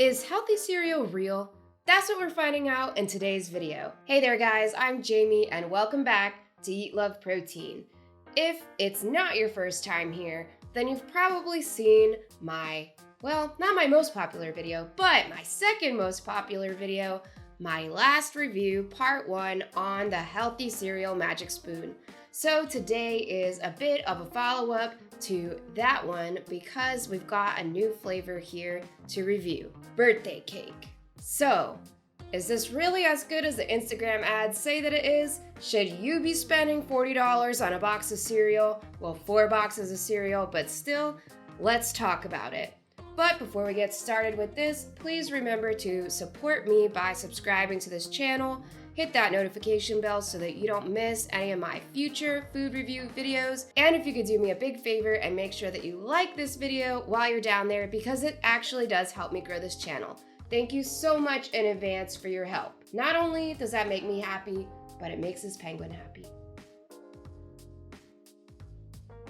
Is healthy cereal real? That's what we're finding out in today's video. Hey there guys, I'm Jamie and welcome back to Eat Love Protein. If it's not your first time here, then you've probably seen my, well, not my most popular video, but my second most popular video, my last review, part 1 on the healthy cereal magic spoon. So today is a bit of a follow-up to that one because we've got a new flavor here to review, birthday cake. So, is this really as good as the Instagram ads say that it is? Should you be spending $40 on a box of cereal? Well, 4 boxes of cereal, but still, let's talk about it. But before we get started with this, please remember to support me by subscribing to this channel. Hit that notification bell so that you don't miss any of my future food review videos. And if you could do me a big favor and make sure that you like this video while you're down there, because it actually does help me grow this channel. Thank you so much in advance for your help. Not only does that make me happy, but it makes this penguin happy.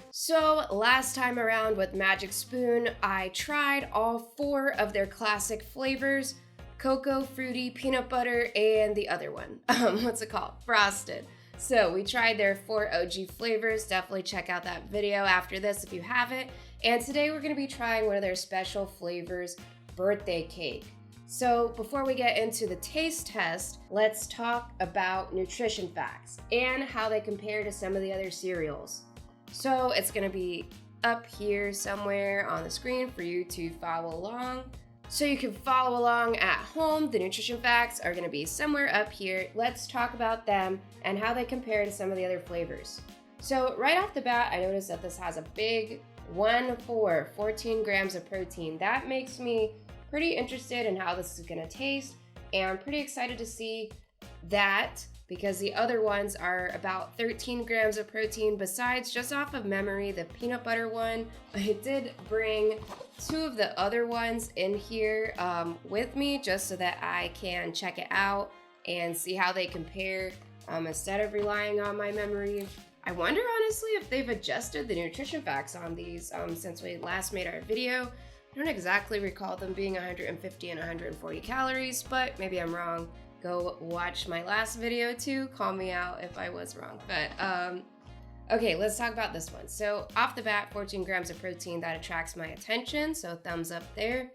So last time around with Magic Spoon, I tried all 4 of their classic flavors: cocoa, fruity, peanut butter, and the other one. What's it called? Frosted. So we tried their 4 OG flavors. Definitely check out that video after this if you haven't. And today we're gonna be trying one of their special flavors, birthday cake. So before we get into the taste test, let's talk about nutrition facts and how they compare to some of the other cereals. So it's gonna be up here somewhere on the screen for you to follow along. So you can follow along at home. The nutrition facts are gonna be somewhere up here. Let's talk about them and how they compare to some of the other flavors. So right off the bat, I noticed that this has a big 14 grams of protein. That makes me pretty interested in how this is gonna taste, and I'm pretty excited to see that because the other ones are about 13 grams of protein. Besides, just off of memory, the peanut butter one, I did bring 2 of the other ones in here with me just so that I can check it out and see how they compare instead of relying on my memory. I wonder honestly if they've adjusted the nutrition facts on these since we last made our video. I don't exactly recall them being 150 and 140 calories, but maybe I'm wrong. Go watch my last video too. Call me out if I was wrong. But okay, let's talk about this one. So off the bat, 14 grams of protein, that attracts my attention. So thumbs up there.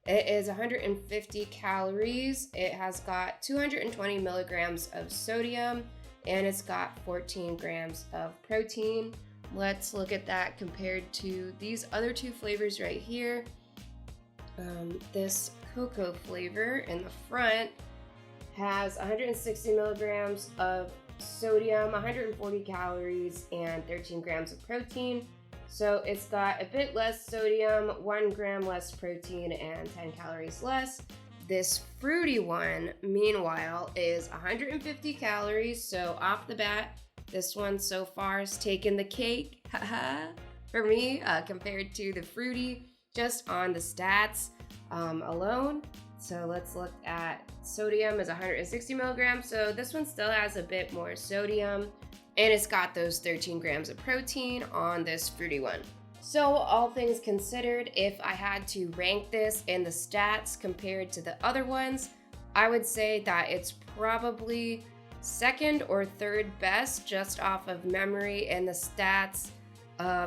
It is 150 calories. It has got 220 milligrams of sodium, and it's got 14 grams of protein. Let's look at that compared to these other 2 flavors right here. This cocoa flavor in the front has 160 milligrams of sodium, 140 calories, and 13 grams of protein. So it's got a bit less sodium, 1 gram less protein, and 10 calories less. This fruity one, meanwhile, is 150 calories. So off the bat, this one so far has taken the cake, for me, compared to the fruity, just on the stats alone. So let's look at sodium is 160 milligrams. So this one still has a bit more sodium, and it's got those 13 grams of protein on this fruity one. So all things considered, if I had to rank this in the stats compared to the other ones, I would say that it's probably second or third best just off of memory in the stats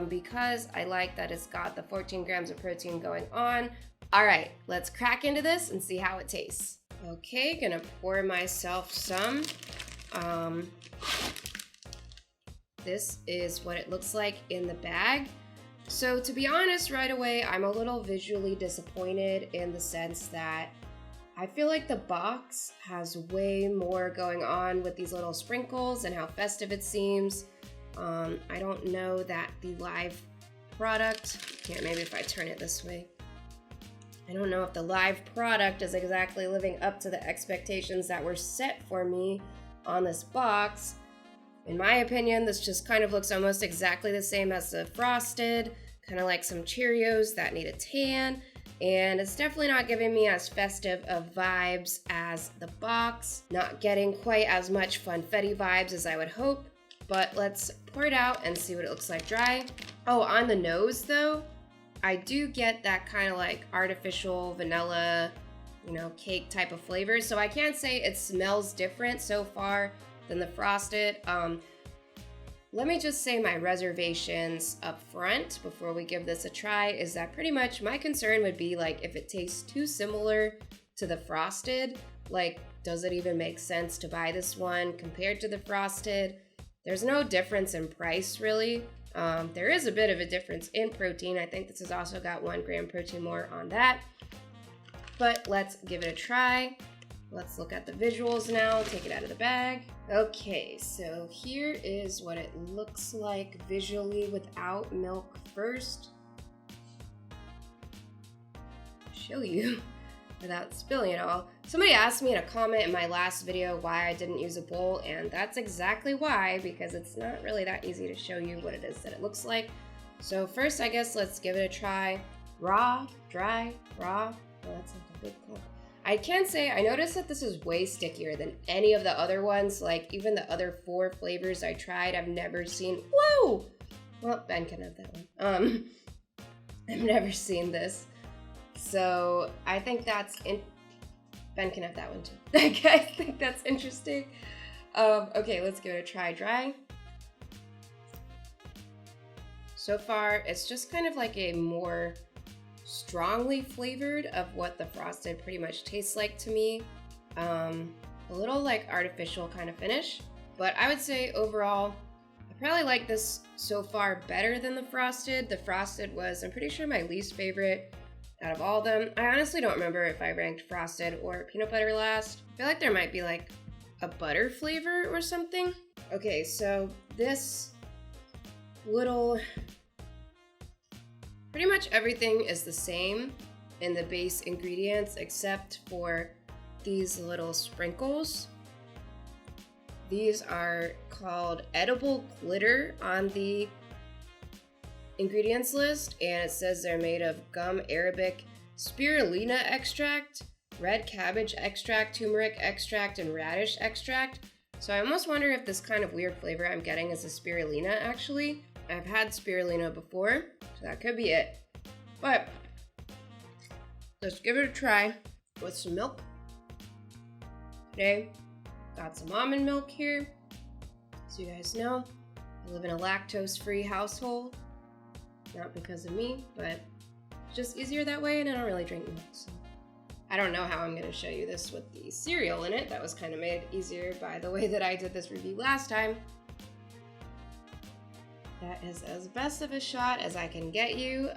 because I like that it's got the 14 grams of protein going on. All right, let's crack into this and see how it tastes. Okay, gonna pour myself some. This is what it looks like in the bag. So to be honest, right away, I'm a little visually disappointed in the sense that I feel like the box has way more going on with these little sprinkles and how festive it seems. I don't know that the live product, here, maybe if I turn it this way. I don't know if the live product is exactly living up to the expectations that were set for me on this box. In my opinion, this just kind of looks almost exactly the same as the frosted, kind of like some Cheerios that need a tan, and it's definitely not giving me as festive of vibes as the box. Not getting quite as much funfetti vibes as I would hope, but let's pour it out and see what it looks like dry. Oh, on the nose though, I do get that kind of like artificial vanilla cake type of flavor. So I can't say it smells different so far than the frosted. Let me just say my reservations up front before we give this a try is that pretty much my concern would be like if it tastes too similar to the frosted, like does it even make sense to buy this one compared to the frosted? There's no difference in price really. There is a bit of a difference in protein. I think this has also got 1 gram protein more on that. But let's give it a try. Let's look at the visuals now, take it out of the bag. Okay, so here is what it looks like visually without milk first. Show you without spilling it all. Somebody asked me in a comment in my last video why I didn't use a bowl, and that's exactly why, because it's not really that easy to show you what it is that it looks like. So first, I guess let's give it a try. Raw, dry, raw. Oh, that's like a big clump. I can say I noticed that this is way stickier than any of the other ones. Like even the other 4 flavors I tried, I've never seen. Whoa! Well, Ben can have that one. I've never seen this. So I think that's Ben can have that one too. I think that's interesting. Okay, let's give it a try. Dry. So far, it's just kind of like a more strongly flavored of what the frosted pretty much tastes like to me. A little like artificial kind of finish, but I would say overall, I probably like this so far better than the frosted. The frosted was, I'm pretty sure, my least favorite out of all of them. I honestly don't remember if I ranked frosted or peanut butter last. I feel like there might be like a butter flavor or something. Okay, so this little, pretty much everything is the same in the base ingredients except for these little sprinkles. These are called edible glitter on the ingredients list, and it says they're made of gum arabic, spirulina extract, red cabbage extract, turmeric extract, and radish extract. So I almost wonder if this kind of weird flavor I'm getting is a spirulina actually. I've had spirulina before, so that could be it. But let's give it a try with some milk. Today, got some almond milk here. So you guys know, I live in a lactose-free household. Not because of me, but it's just easier that way, and I don't really drink milk. So I don't know how I'm going to show you this with the cereal in it. That was kind of made easier by the way that I did this review last time. That is as best of a shot as I can get you.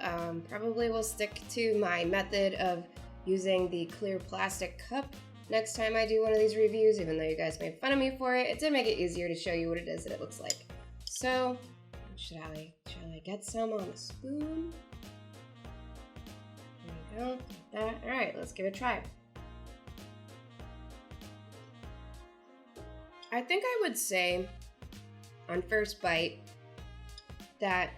Probably will stick to my method of using the clear plastic cup next time I do one of these reviews, even though you guys made fun of me for it. It did make it easier to show you what it is that it looks like. So, shall I get some on a spoon? There we go, like that. All right, let's give it a try. I think I would say, on first bite, that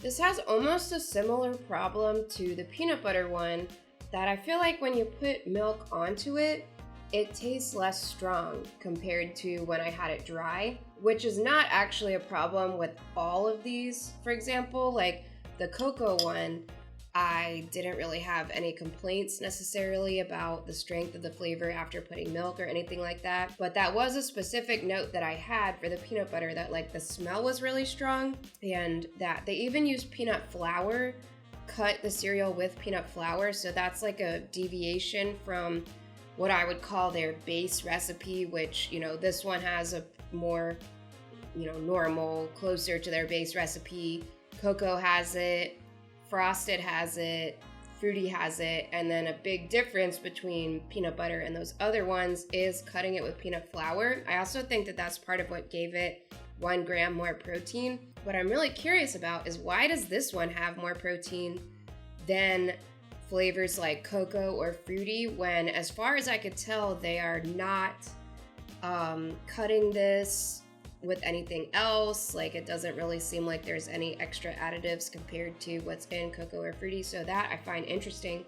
this has almost a similar problem to the peanut butter one, that I feel like when you put milk onto it, it tastes less strong compared to when I had it dry, which is not actually a problem with all of these. For example, like the cocoa one, I didn't really have any complaints necessarily about the strength of the flavor after putting milk or anything like that. But that was a specific note that I had for the peanut butter, that like the smell was really strong, and that they even used peanut flour, cut the cereal with peanut flour. So that's like a deviation from what I would call their base recipe, which, this one has a more, normal, closer to their base recipe. Cocoa has it, frosted has it, fruity has it, and then a big difference between peanut butter and those other ones is cutting it with peanut flour. I also think that that's part of what gave it 1 gram more protein. What I'm really curious about is, why does this one have more protein than flavors like cocoa or fruity, when, as far as I could tell, they are not cutting this with anything else. Like, it doesn't really seem like there's any extra additives compared to what's in cocoa or fruity, so that I find interesting.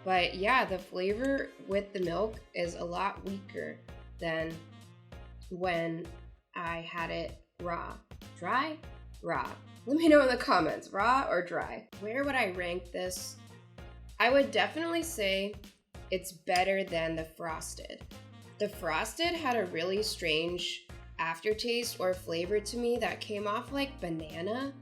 But yeah, the flavor with the milk is a lot weaker than when I had it raw. Dry? Raw. Let me know in the comments, raw or dry. Where would I rank this? I would definitely say it's better than the frosted. The frosted had a really strange aftertaste or flavor to me that came off like banana.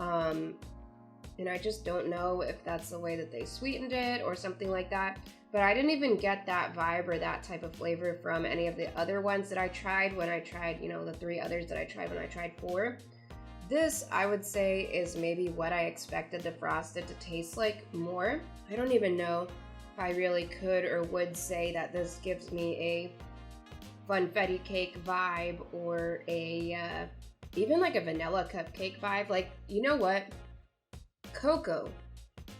And I just don't know if that's the way that they sweetened it or something like that. But I didn't even get that vibe or that type of flavor from any of the other ones that I tried when I tried, the 3 others that I tried when I tried 4. This, I would say, is maybe what I expected the frosted to taste like more. I don't even know if I really could or would say that this gives me a funfetti cake vibe or even like a vanilla cupcake vibe. Like, you know what? Cocoa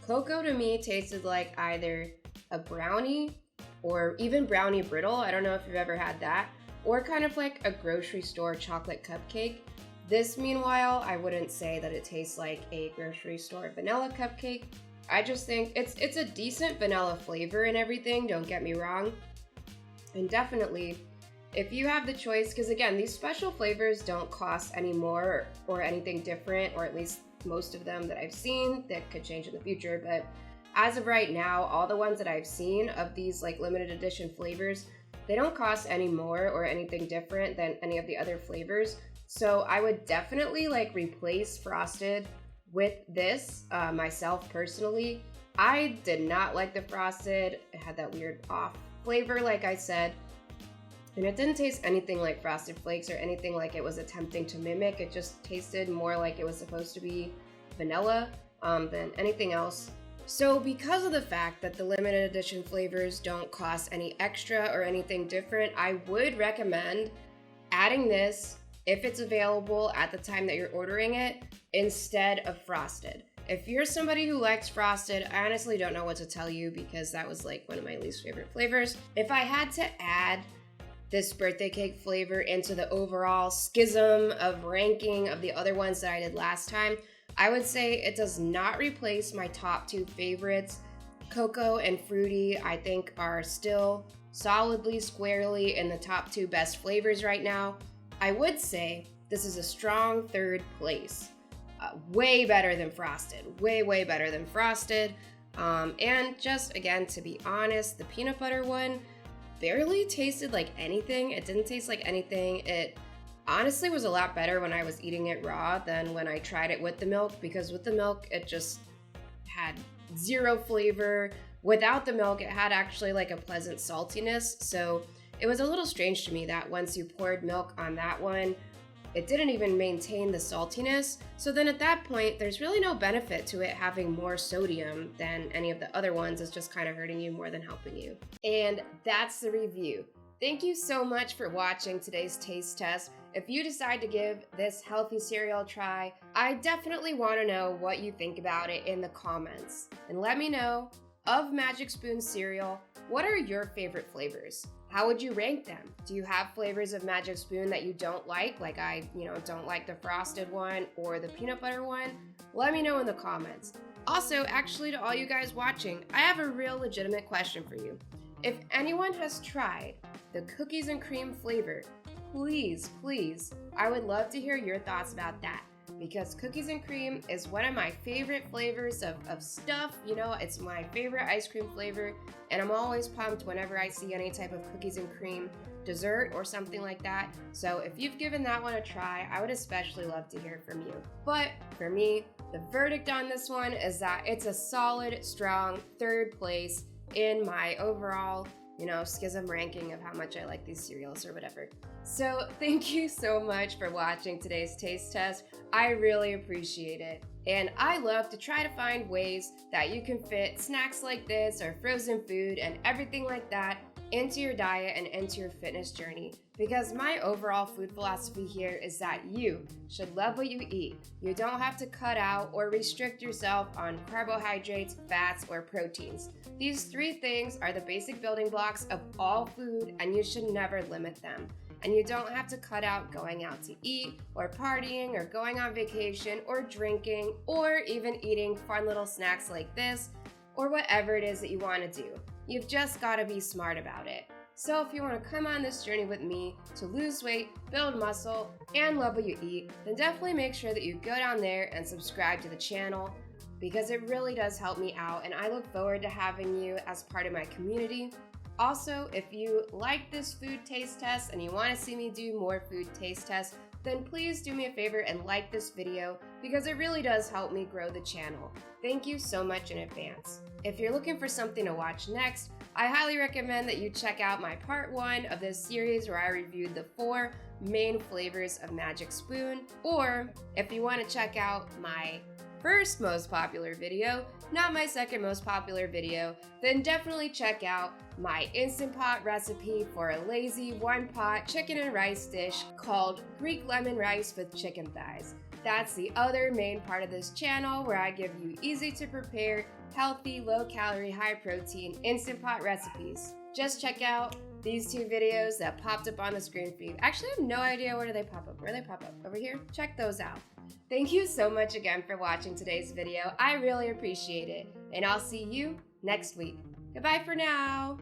to me tasted like either a brownie or even brownie brittle. I don't know if you've ever had that, or kind of like a grocery store chocolate cupcake. This, meanwhile, I wouldn't say that it tastes like a grocery store vanilla cupcake. I just think it's a decent vanilla flavor and everything, don't get me wrong. And definitely, if you have the choice, because again, these special flavors don't cost any more or anything different, or at least most of them that I've seen. That could change in the future, but as of right now, all the ones that I've seen of these like limited edition flavors, they don't cost any more or anything different than any of the other flavors. So I would definitely like replace frosted with this myself personally. I did not like the frosted. It had that weird off flavor, like I said. And it didn't taste anything like Frosted Flakes or anything like it was attempting to mimic. It just tasted more like it was supposed to be vanilla than anything else. So because of the fact that the limited edition flavors don't cost any extra or anything different, I would recommend adding this if it's available at the time that you're ordering it instead of Frosted. If you're somebody who likes Frosted, I honestly don't know what to tell you because that was like one of my least favorite flavors. If I had to add this birthday cake flavor into the overall schism of ranking of the other ones that I did last time, I would say it does not replace my top 2 favorites. Cocoa and fruity, I think, are still solidly, squarely in the top 2 best flavors right now. I would say this is a strong 3rd place. Way better than Frosted. Way better than Frosted. And just, again, to be honest, the peanut butter one barely tasted like anything. It didn't taste like anything. It honestly was a lot better when I was eating it raw than when I tried it with the milk, because with the milk, it just had zero flavor. Without the milk, it had actually like a pleasant saltiness. So it was a little strange to me that once you poured milk on that one, it didn't even maintain the saltiness. So then at that point, there's really no benefit to it having more sodium than any of the other ones. It's just kind of hurting you more than helping you. And that's the review. Thank you so much for watching today's taste test. If you decide to give this healthy cereal a try, I definitely want to know what you think about it in the comments. And let me know, of Magic Spoon cereal, what are your favorite flavors? How would you rank them? Do you have flavors of Magic Spoon that you don't like? Like I, don't like the frosted one or the peanut butter one? Let me know in the comments. Also, actually, to all you guys watching, I have a real legitimate question for you. If anyone has tried the cookies and cream flavor, please, I would love to hear your thoughts about that. Because cookies and cream is one of my favorite flavors of stuff. It's my favorite ice cream flavor, and I'm always pumped whenever I see any type of cookies and cream dessert or something like that. So if you've given that one a try, I would especially love to hear from you. But for me, the verdict on this one is that it's a solid, strong 3rd place in my overall schism ranking of how much I like these cereals or whatever. So thank you so much for watching today's taste test. I really appreciate it. And I love to try to find ways that you can fit snacks like this or frozen food and everything like that into your diet and into your fitness journey. Because my overall food philosophy here is that you should love what you eat. You don't have to cut out or restrict yourself on carbohydrates, fats, or proteins. These 3 things are the basic building blocks of all food, and you should never limit them. And you don't have to cut out going out to eat or partying or going on vacation or drinking or even eating fun little snacks like this or whatever it is that you want to do. You've just got to be smart about it. So if you want to come on this journey with me to lose weight, build muscle, and love what you eat, then definitely make sure that you go down there and subscribe to the channel. because it really does help me out, and I look forward to having you as part of my community. Also, if you like this food taste test and you want to see me do more food taste tests, then please do me a favor and like this video because it really does help me grow the channel. Thank you so much in advance. If you're looking for something to watch next, I highly recommend that you check out my part 1 of this series where I reviewed the 4 main flavors of Magic Spoon. Or if you want to check out my first most popular video, not my second most popular video, then definitely check out my Instant Pot recipe for a lazy one-pot chicken and rice dish called Greek lemon rice with chicken thighs. That's the other main part of this channel where I give you easy to prepare, healthy, low-calorie, high-protein Instant Pot recipes. Just check out these 2 videos that popped up on the screen for you. Actually, I have no idea where they pop up. Where do they pop up? Over here? Check those out. Thank you so much again for watching today's video. I really appreciate it. And I'll see you next week. Goodbye for now.